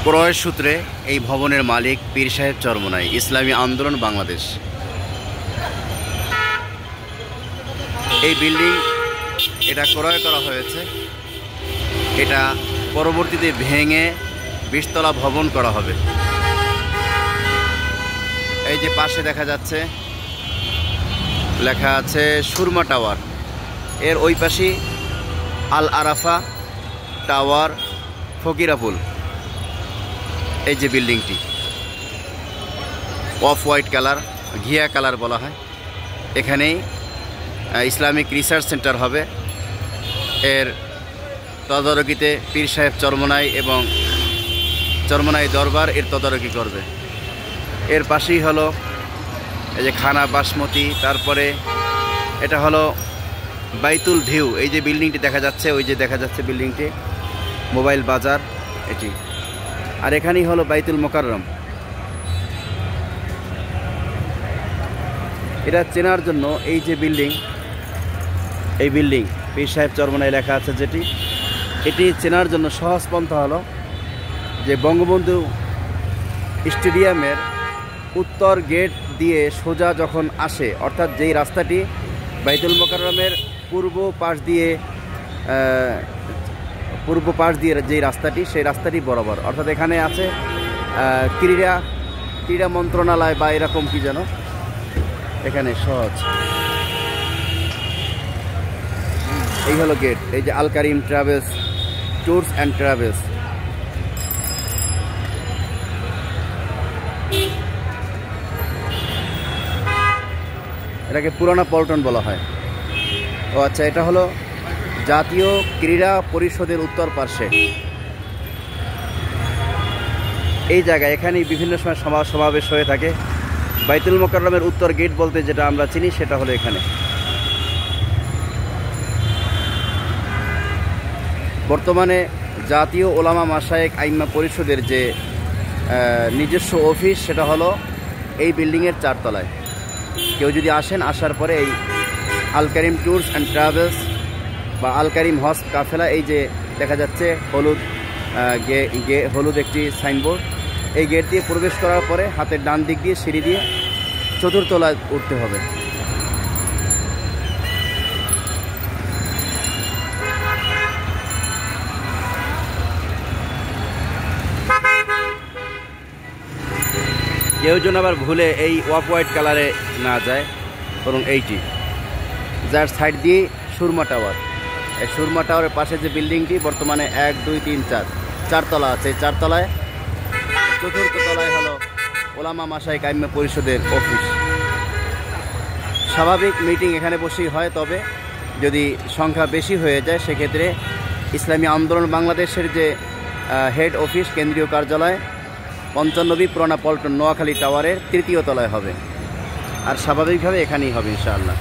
ক্রয় সূত্রে এই ভবনের মালিক পীর সাহেব চরমোনাই, ইসলামী আন্দোলন বাংলাদেশ। এই বিল্ডিং এটা ক্রয় করা হয়েছে। এটা পরবর্তীতে ভেঙে 20 তলা ভবন করা হবে। এই যে পাশে দেখা যাচ্ছে লেখা আছে সুরমা টাওয়ার, এর ওই পাশে আল আরাফা টাওয়ার, ফকিরাপুল। এই যে বিল্ডিংটি অফ হোয়াইট কালার, ঘিয়া কালার বলা হয়। এখানেই ইসলামিক রিসার্চ সেন্টার হবে। এর তদারকিতে পীর সাহেব চরমোনাই এবং চরমোনাই দরবার এর তদারকি করবে। এর পাশেই হলো এই যে খানা বাসমতি, তারপরে এটা হলো বাইতুল ভিউ। এই যে বিল্ডিংটি দেখা যাচ্ছে, ওই যে দেখা যাচ্ছে বিল্ডিংটি মোবাইল বাজার এটি। আর এখানেই হলো বাইতুল মোকাররম। এটা চেনার জন্য এই যে বিল্ডিং, এই বিল্ডিং পীর সাহেব চরমোনাই লেখা আছে যেটি, এটি চেনার জন্য সহজ পন্থা হলো যে বঙ্গবন্ধু স্টেডিয়ামের উত্তর গেট দিয়ে সোজা যখন আসে, অর্থাৎ যেই রাস্তাটি বাইতুল মোকাররমের পূর্ব পাশ দিয়ে যেই রাস্তাটি, সেই রাস্তাটি বরাবর, অর্থাৎ এখানে আছে ক্রীড়া মন্ত্রণালয় বা এরকম কি যেন, এখানে সহজ। এই হলো গেট। এই যে আল কারিম ট্রাভেলস, ট্যুরস অ্যান্ড ট্রাভেলস। এটাকে পুরানা পল্টন বলা হয়। ও আচ্ছা, এটা হলো জাতীয় ক্রীড়া পরিষদের উত্তর পার্শ্বে এই জায়গায়। এখানেই বিভিন্ন সময় সমাবেশ হয়ে থাকে। বাইতুল মোকাররমের উত্তর গেট বলতে যেটা আমরা চিনি সেটা হলো এখানে। বর্তমানে জাতীয় ওলামা মাশায়েখ আইম্মা পরিষদের যে নিজস্ব অফিস, সেটা হলো এই বিল্ডিংয়ের 4 তলায়। কেউ যদি আসেন, আসার পরে এই আল কারিম ট্যুরস অ্যান্ড ট্রাভেলস বা আল কারিম হজ কাফেলা, এই যে দেখা যাচ্ছে হলুদ একটি সাইনবোর্ড, এই গেট দিয়ে প্রবেশ করার পরে হাতের ডান দিক দিয়ে সিঁড়ি দিয়ে 4th তলায় উঠতে হবে। কেউ যেন আবার ভুলে এই অফ হোয়াইট কালারে না যায়, বরং এইটি যার সাইড দিয়ে সুরমা টাওয়ার। এই সুরমা টাওয়ারের পাশে যে বিল্ডিংটি বর্তমানে 1, 2, 3, 4 তলা আছে। এই 4 তলায় 4th তলায় হলো ওলামা মাশায়েখ আইম্মা পরিষদের অফিস। স্বাভাবিক মিটিং এখানে বসেই হয়, তবে যদি সংখ্যা বেশি হয়ে যায় সেক্ষেত্রে ইসলামী আন্দোলন বাংলাদেশের যে হেড অফিস, কেন্দ্রীয় কার্যালয় 55 পুরানা পল্টন নোয়াখালী টাওয়ারের 3য় তলায় হবে। আর স্বাভাবিকভাবে এখানেই হবে ইনশাআল্লাহ।